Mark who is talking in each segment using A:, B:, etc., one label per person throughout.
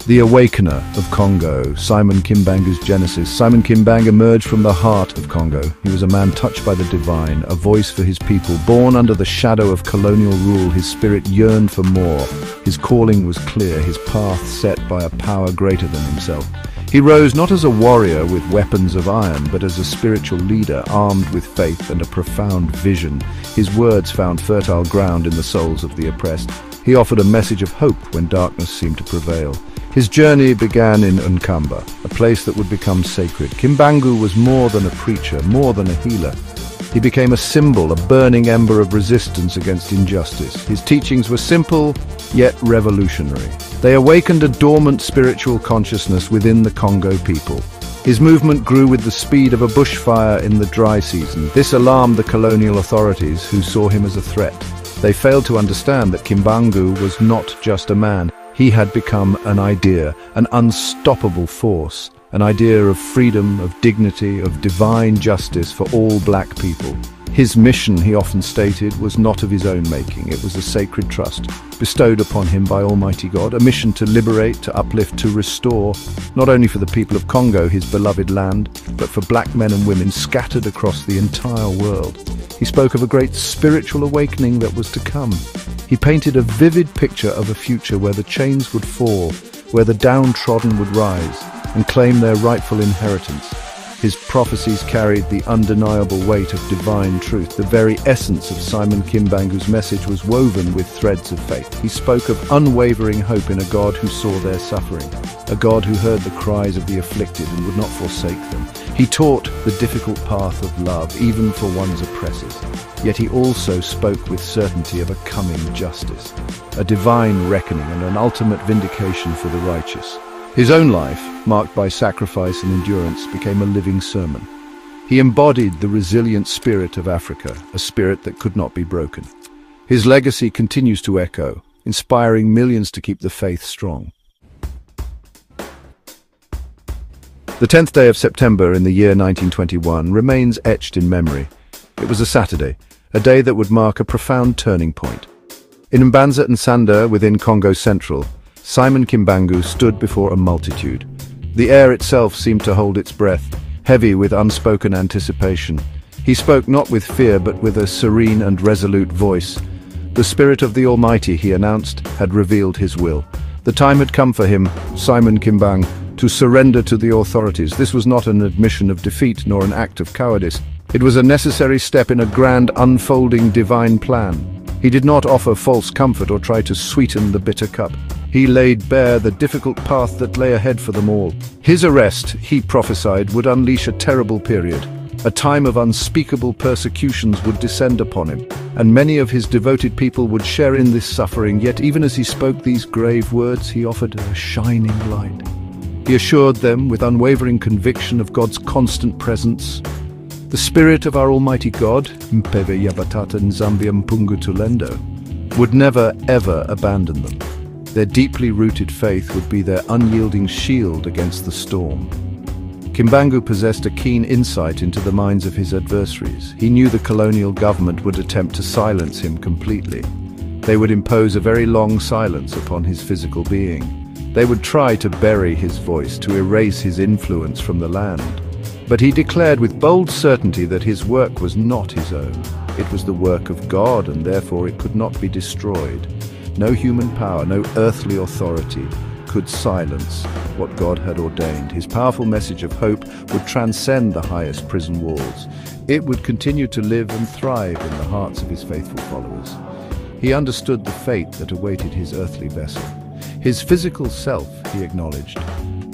A: The Awakener of Congo, Simon Kimbangu's genesis. Simon Kimbangu emerged from the heart of Congo. He was a man touched by the divine, a voice for his people. Born under the shadow of colonial rule, his spirit yearned for more. His calling was clear, his path set by a power greater than himself. He rose not as a warrior with weapons of iron, but as a spiritual leader, armed with faith and a profound vision. His words found fertile ground in the souls of the oppressed. He offered a message of hope when darkness seemed to prevail. His journey began in Nkamba, a place that would become sacred. Kimbangu was more than a preacher, more than a healer. He became a symbol, a burning ember of resistance against injustice. His teachings were simple, yet revolutionary. They awakened a dormant spiritual consciousness within the Congo people. His movement grew with the speed of a bushfire in the dry season. This alarmed the colonial authorities, who saw him as a threat. They failed to understand that Kimbangu was not just a man. He had become an idea, an unstoppable force, an idea of freedom, of dignity, of divine justice for all black people. His mission, he often stated, was not of his own making. It was a sacred trust bestowed upon him by Almighty God, a mission to liberate, to uplift, to restore, not only for the people of Congo, his beloved land, but for black men and women scattered across the entire world. He spoke of a great spiritual awakening that was to come. He painted a vivid picture of a future where the chains would fall, where the downtrodden would rise and claim their rightful inheritance. His prophecies carried the undeniable weight of divine truth. The very essence of Simon Kimbangu's message was woven with threads of faith. He spoke of unwavering hope in a God who saw their suffering, a God who heard the cries of the afflicted and would not forsake them. He taught the difficult path of love, even for one's oppressors. Yet he also spoke with certainty of a coming justice, a divine reckoning and an ultimate vindication for the righteous. His own life, marked by sacrifice and endurance, became a living sermon. He embodied the resilient spirit of Africa, a spirit that could not be broken. His legacy continues to echo, inspiring millions to keep the faith strong. The 10th day of September in the year 1921 remains etched in memory. It was a Saturday, a day that would mark a profound turning point. In Mbanza and Sanda, within Congo Central, Simon Kimbangu stood before a multitude. The air itself seemed to hold its breath, heavy with unspoken anticipation. He spoke not with fear, but with a serene and resolute voice. The Spirit of the Almighty, he announced, had revealed his will. The time had come for him, Simon Kimbangu, to surrender to the authorities. This was not an admission of defeat nor an act of cowardice. It was a necessary step in a grand unfolding divine plan. He did not offer false comfort or try to sweeten the bitter cup. He laid bare the difficult path that lay ahead for them all. His arrest, he prophesied, would unleash a terrible period. A time of unspeakable persecutions would descend upon him, and many of his devoted people would share in this suffering. Yet even as he spoke these grave words, he offered a shining light. He assured them with unwavering conviction of God's constant presence. The Spirit of our Almighty God, Mpeve Yabatata Nzambia Mpungu Tulendo, would never ever abandon them. Their deeply rooted faith would be their unyielding shield against the storm. Kimbangu possessed a keen insight into the minds of his adversaries. He knew the colonial government would attempt to silence him completely. They would impose a very long silence upon his physical being. They would try to bury his voice, to erase his influence from the land. But he declared with bold certainty that his work was not his own. It was the work of God, and therefore it could not be destroyed. No human power, no earthly authority could silence what God had ordained. His powerful message of hope would transcend the highest prison walls. It would continue to live and thrive in the hearts of his faithful followers. He understood the fate that awaited his earthly vessel. His physical self, he acknowledged,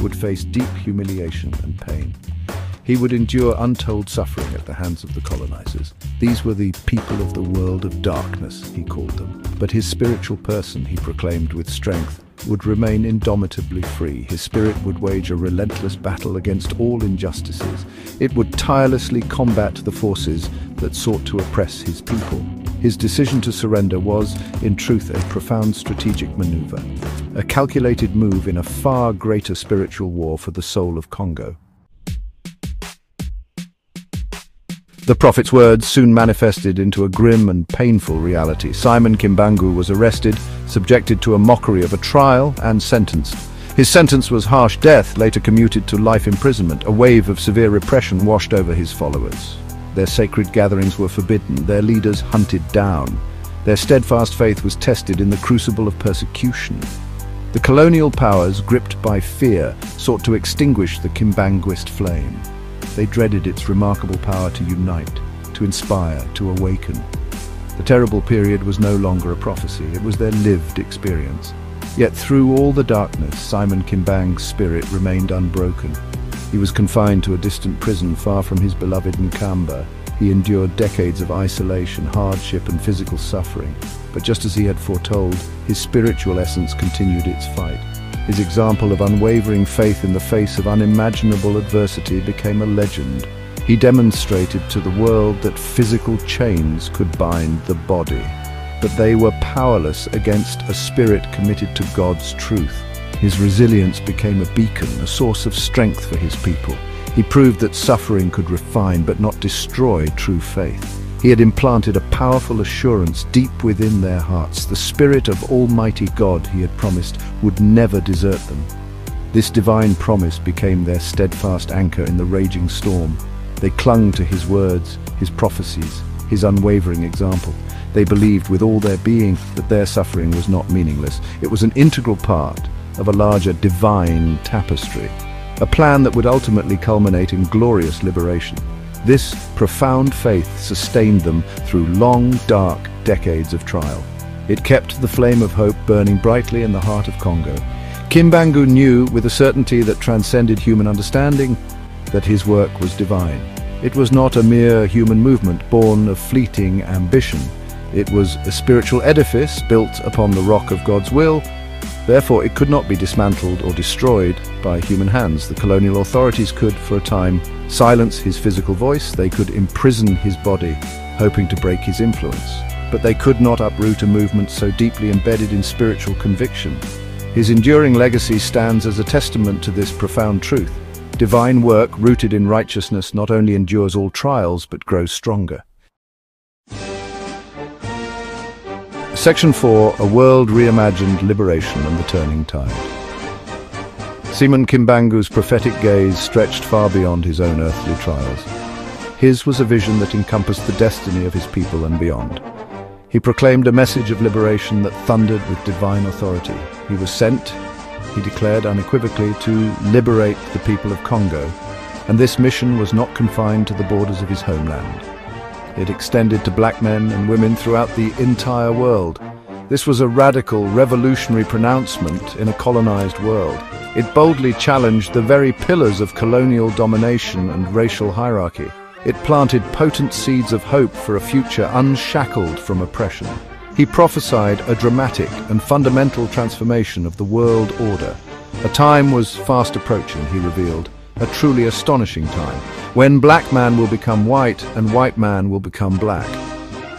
A: would face deep humiliation and pain. He would endure untold suffering at the hands of the colonizers. These were the people of the world of darkness, he called them. But his spiritual person, he proclaimed with strength, would remain indomitably free. His spirit would wage a relentless battle against all injustices. It would tirelessly combat the forces that sought to oppress his people. His decision to surrender was, in truth, a profound strategic maneuver, a calculated move in a far greater spiritual war for the soul of Congo. The prophet's words soon manifested into a grim and painful reality. Simon Kimbangu was arrested, subjected to a mockery of a trial, and sentenced. His sentence was harsh death, later commuted to life imprisonment. A wave of severe repression washed over his followers. Their sacred gatherings were forbidden, their leaders hunted down. Their steadfast faith was tested in the crucible of persecution. The colonial powers, gripped by fear, sought to extinguish the Kimbanguist flame. They dreaded its remarkable power to unite, to inspire, to awaken. The terrible period was no longer a prophecy, it was their lived experience. Yet through all the darkness, Simon Kimbang's spirit remained unbroken. He was confined to a distant prison far from his beloved Nkamba. He endured decades of isolation, hardship and physical suffering. But just as he had foretold, his spiritual essence continued its fight. His example of unwavering faith in the face of unimaginable adversity became a legend. He demonstrated to the world that physical chains could bind the body, but they were powerless against a spirit committed to God's truth. His resilience became a beacon, a source of strength for his people. He proved that suffering could refine but not destroy true faith. He had implanted a powerful assurance deep within their hearts. The Spirit of Almighty God, he had promised, would never desert them. This divine promise became their steadfast anchor in the raging storm. They clung to his words, his prophecies, his unwavering example. They believed with all their being that their suffering was not meaningless. It was an integral part of a larger divine tapestry, a plan that would ultimately culminate in glorious liberation. This profound faith sustained them through long, dark decades of trial. It kept the flame of hope burning brightly in the heart of Congo. Kimbangu knew with a certainty that transcended human understanding that his work was divine. It was not a mere human movement born of fleeting ambition. It was a spiritual edifice built upon the rock of God's will. Therefore, it could not be dismantled or destroyed by human hands. The colonial authorities could, for a time, silence his physical voice. They could imprison his body, hoping to break his influence. But they could not uproot a movement so deeply embedded in spiritual conviction. His enduring legacy stands as a testament to this profound truth. Divine work rooted in righteousness not only endures all trials, but grows stronger. Section 4, A World Reimagined Liberation and the Turning Tide. Simon Kimbangu's prophetic gaze stretched far beyond his own earthly trials. His was a vision that encompassed the destiny of his people and beyond. He proclaimed a message of liberation that thundered with divine authority. He was sent, he declared unequivocally, to liberate the people of Congo, and this mission was not confined to the borders of his homeland. It extended to black men and women throughout the entire world. This was a radical, revolutionary pronouncement in a colonized world. It boldly challenged the very pillars of colonial domination and racial hierarchy. It planted potent seeds of hope for a future unshackled from oppression. He prophesied a dramatic and fundamental transformation of the world order. A time was fast approaching, he revealed, a truly astonishing time, when black man will become white and white man will become black.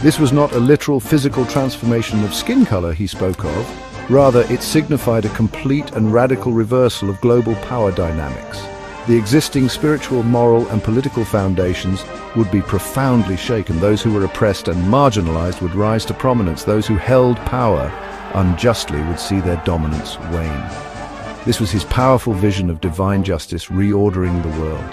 A: This was not a literal physical transformation of skin color he spoke of. Rather, it signified a complete and radical reversal of global power dynamics. The existing spiritual, moral and political foundations would be profoundly shaken. Those who were oppressed and marginalized would rise to prominence. Those who held power unjustly would see their dominance wane. This was his powerful vision of divine justice reordering the world.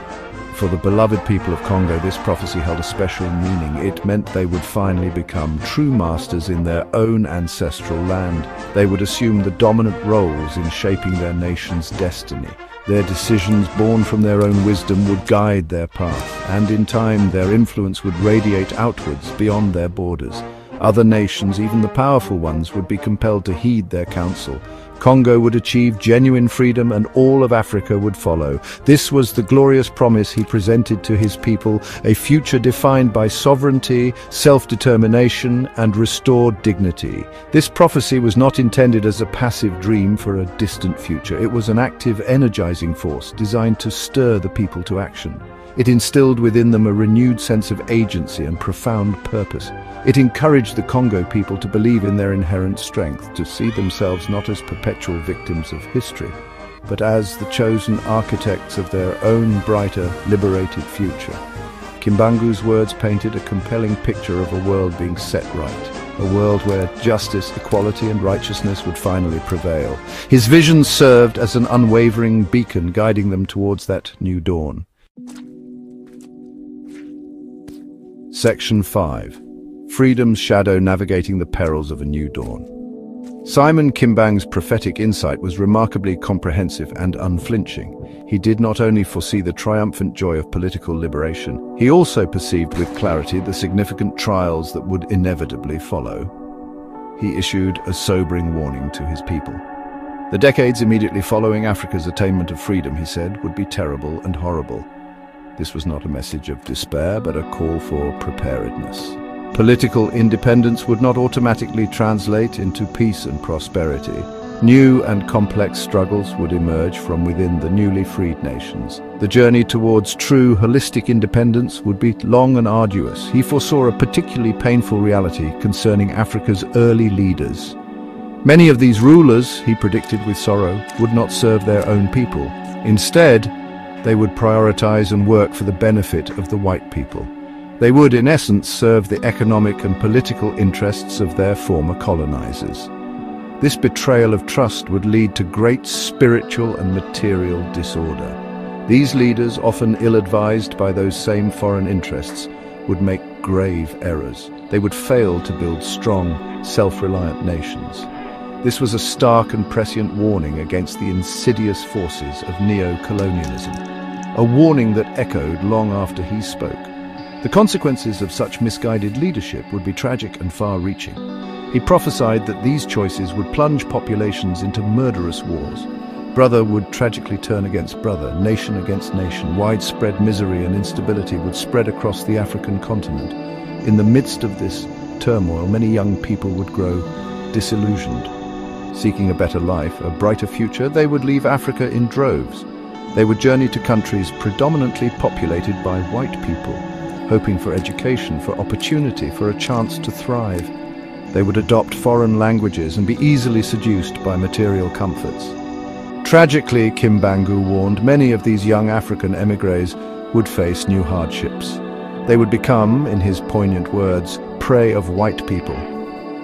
A: For the beloved people of Congo, this prophecy held a special meaning. It meant they would finally become true masters in their own ancestral land. They would assume the dominant roles in shaping their nation's destiny. Their decisions, born from their own wisdom, would guide their path, and in time their influence would radiate outwards beyond their borders. Other nations, even the powerful ones, would be compelled to heed their counsel. Congo would achieve genuine freedom and all of Africa would follow. This was the glorious promise he presented to his people, a future defined by sovereignty, self-determination, and restored dignity. This prophecy was not intended as a passive dream for a distant future. It was an active, energizing force designed to stir the people to action. It instilled within them a renewed sense of agency and profound purpose. It encouraged the Congo people to believe in their inherent strength, to see themselves not as perpetual victims of history, but as the chosen architects of their own brighter, liberated future. Kimbangu's words painted a compelling picture of a world being set right. a world where justice, equality and righteousness would finally prevail. His vision served as an unwavering beacon guiding them towards that new dawn. Section 5. Freedom's shadow navigating the perils of a new dawn. Simon Kimbang's prophetic insight was remarkably comprehensive and unflinching. He did not only foresee the triumphant joy of political liberation, he also perceived with clarity the significant trials that would inevitably follow. He issued a sobering warning to his people. The decades immediately following Africa's attainment of freedom, he said, would be terrible and horrible. This was not a message of despair, but a call for preparedness. Political independence would not automatically translate into peace and prosperity. New and complex struggles would emerge from within the newly freed nations. The journey towards true holistic independence would be long and arduous. He foresaw a particularly painful reality concerning Africa's early leaders. Many of these rulers, he predicted with sorrow, would not serve their own people. Instead, they would prioritize and work for the benefit of the white people. They would, in essence, serve the economic and political interests of their former colonizers. This betrayal of trust would lead to great spiritual and material disorder. These leaders, often ill-advised by those same foreign interests, would make grave errors. They would fail to build strong, self-reliant nations. This was a stark and prescient warning against the insidious forces of neo-colonialism, a warning that echoed long after he spoke. The consequences of such misguided leadership would be tragic and far-reaching. He prophesied that these choices would plunge populations into murderous wars. Brother would tragically turn against brother, nation against nation. Widespread misery and instability would spread across the African continent. In the midst of this turmoil, many young people would grow disillusioned. Seeking a better life, a brighter future, they would leave Africa in droves. They would journey to countries predominantly populated by white people, hoping for education, for opportunity, for a chance to thrive. They would adopt foreign languages and be easily seduced by material comforts. Tragically, Kimbangu warned, many of these young African émigrés would face new hardships. They would become, in his poignant words, prey of white people.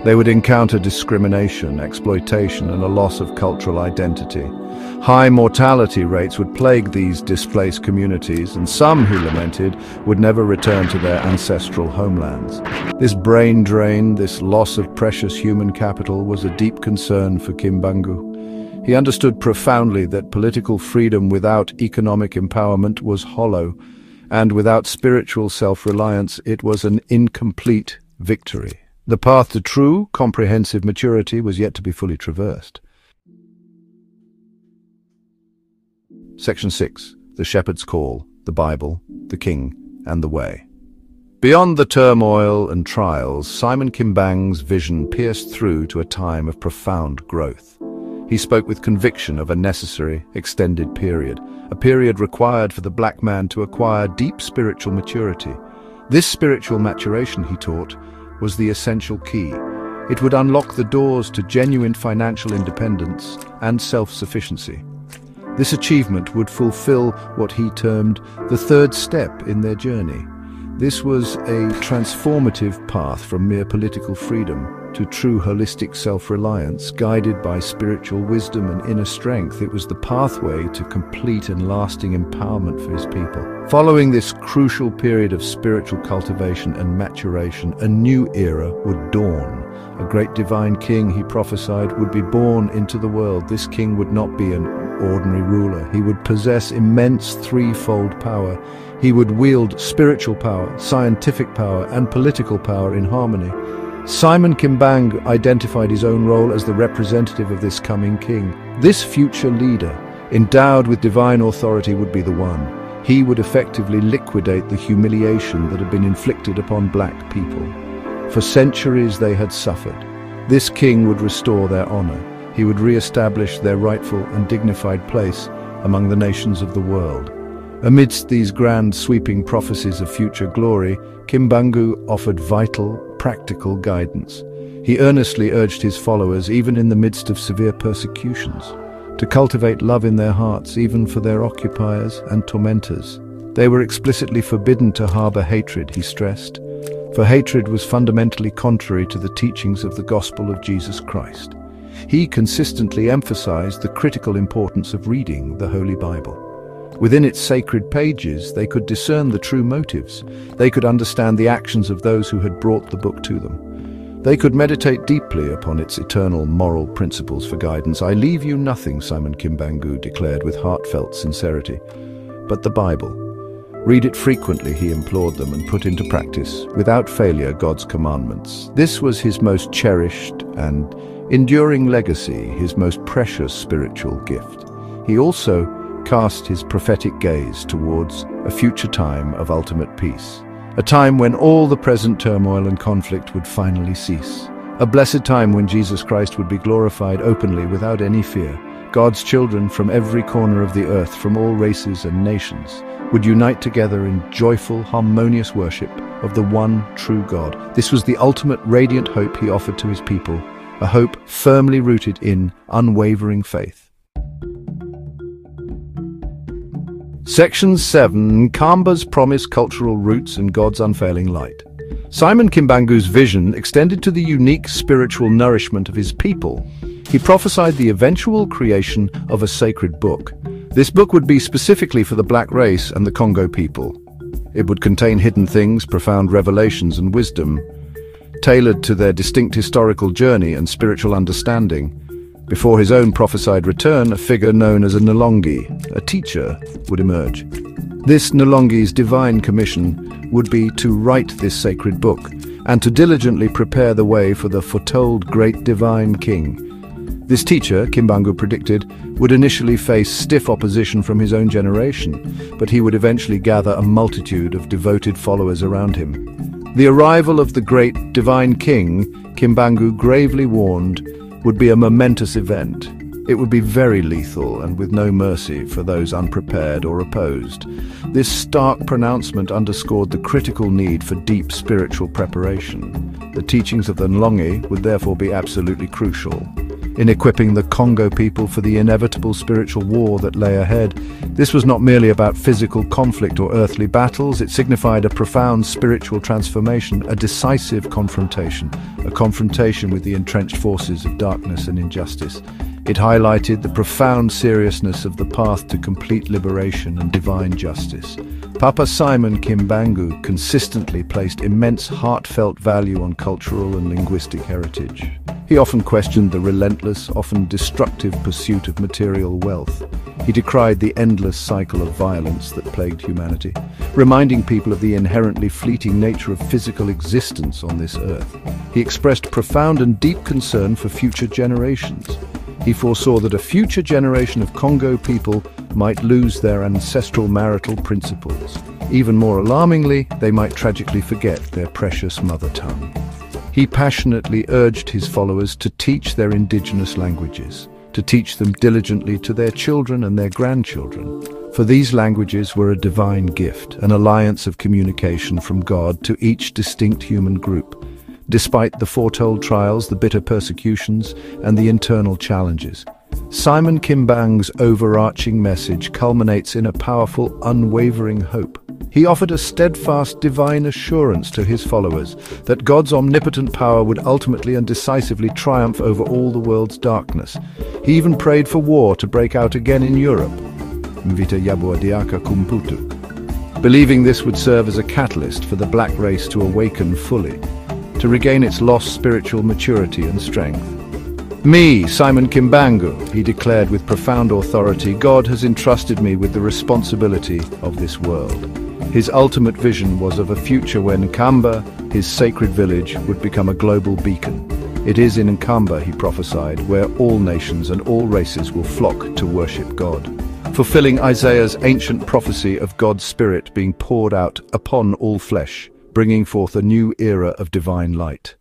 A: They would encounter discrimination, exploitation, and a loss of cultural identity. High mortality rates would plague these displaced communities, and some, he lamented, would never return to their ancestral homelands. This brain drain, this loss of precious human capital, was a deep concern for Kimbangu. He understood profoundly that political freedom without economic empowerment was hollow, and without spiritual self-reliance it was an incomplete victory. The path to true, comprehensive maturity was yet to be fully traversed. Section 6. The Shepherd's Call, the Bible, the King, and the Way. Beyond the turmoil and trials, Simon Kimbang's vision pierced through to a time of profound growth. He spoke with conviction of a necessary, extended period, a period required for the black man to acquire deep spiritual maturity. This spiritual maturation, he taught, was the essential key. It would unlock the doors to genuine financial independence and self-sufficiency. This achievement would fulfill what he termed the third step in their journey. This was a transformative path from mere political freedom to true holistic self-reliance, guided by spiritual wisdom and inner strength. It was the pathway to complete and lasting empowerment for his people. Following this crucial period of spiritual cultivation and maturation, a new era would dawn. A great divine king, he prophesied, would be born into the world. This king would not be an ordinary ruler. He would possess immense threefold power. He would wield spiritual power, scientific power, and political power in harmony. Simon Kimbangu identified his own role as the representative of this coming king. This future leader, endowed with divine authority, would be the one. He would effectively liquidate the humiliation that had been inflicted upon black people. For centuries they had suffered. This king would restore their honor. He would re-establish their rightful and dignified place among the nations of the world. Amidst these grand sweeping prophecies of future glory, Kimbangu offered vital, practical guidance. He earnestly urged his followers, even in the midst of severe persecutions, to cultivate love in their hearts, even for their occupiers and tormentors. They were explicitly forbidden to harbor hatred, he stressed, for hatred was fundamentally contrary to the teachings of the gospel of Jesus Christ. He consistently emphasized the critical importance of reading the Holy Bible. Within its sacred pages, they could discern the true motives. They could understand the actions of those who had brought the book to them. They could meditate deeply upon its eternal moral principles for guidance. "I leave you nothing," Simon Kimbangu declared with heartfelt sincerity, "but the Bible. Read it frequently," he implored them, "and put into practice, without failure, God's commandments." This was his most cherished and enduring legacy, his most precious spiritual gift. He also cast his prophetic gaze towards a future time of ultimate peace, a time when all the present turmoil and conflict would finally cease, a blessed time when Jesus Christ would be glorified openly without any fear. God's children from every corner of the earth, from all races and nations, would unite together in joyful, harmonious worship of the one true God. This was the ultimate radiant hope he offered to his people, a hope firmly rooted in unwavering faith. Section 7. Kamba's Promised Cultural Roots and God's Unfailing Light. Simon Kimbangu's vision extended to the unique spiritual nourishment of his people. He prophesied the eventual creation of a sacred book. This book would be specifically for the black race and the Congo people. It would contain hidden things, profound revelations and wisdom, tailored to their distinct historical journey and spiritual understanding. Before his own prophesied return, a figure known as a Nalongi, a teacher, would emerge. This Nalongi's divine commission would be to write this sacred book and to diligently prepare the way for the foretold great divine king. This teacher, Kimbangu predicted, would initially face stiff opposition from his own generation, but he would eventually gather a multitude of devoted followers around him. The arrival of the great divine king, Kimbangu gravely warned, would be a momentous event. It would be very lethal and with no mercy for those unprepared or opposed. This stark pronouncement underscored the critical need for deep spiritual preparation. The teachings of the Nlongi would therefore be absolutely crucial in equipping the Congo people for the inevitable spiritual war that lay ahead. This was not merely about physical conflict or earthly battles. It signified a profound spiritual transformation, a decisive confrontation, a confrontation with the entrenched forces of darkness and injustice. It highlighted the profound seriousness of the path to complete liberation and divine justice. Papa Simon Kimbangu consistently placed immense heartfelt value on cultural and linguistic heritage. He often questioned the relentless, often destructive pursuit of material wealth. He decried the endless cycle of violence that plagued humanity, reminding people of the inherently fleeting nature of physical existence on this earth. He expressed profound and deep concern for future generations. He foresaw that a future generation of Congo people might lose their ancestral marital principles. Even more alarmingly, they might tragically forget their precious mother tongue. He passionately urged his followers to teach their indigenous languages, to teach them diligently to their children and their grandchildren. For these languages were a divine gift, an alliance of communication from God to each distinct human group. Despite the foretold trials, the bitter persecutions, and the internal challenges, Simon Kimbangu's overarching message culminates in a powerful, unwavering hope. He offered a steadfast divine assurance to his followers that God's omnipotent power would ultimately and decisively triumph over all the world's darkness. He even prayed for war to break out again in Europe, Mvita Yabuadiaka Kumputu, believing this would serve as a catalyst for the black race to awaken fully, to regain its lost spiritual maturity and strength. "Me, Simon Kimbangu," he declared with profound authority, "God has entrusted me with the responsibility of this world." His ultimate vision was of a future when Nkamba, his sacred village, would become a global beacon. It is in Nkamba, he prophesied, where all nations and all races will flock to worship God, fulfilling Isaiah's ancient prophecy of God's Spirit being poured out upon all flesh, bringing forth a new era of divine light.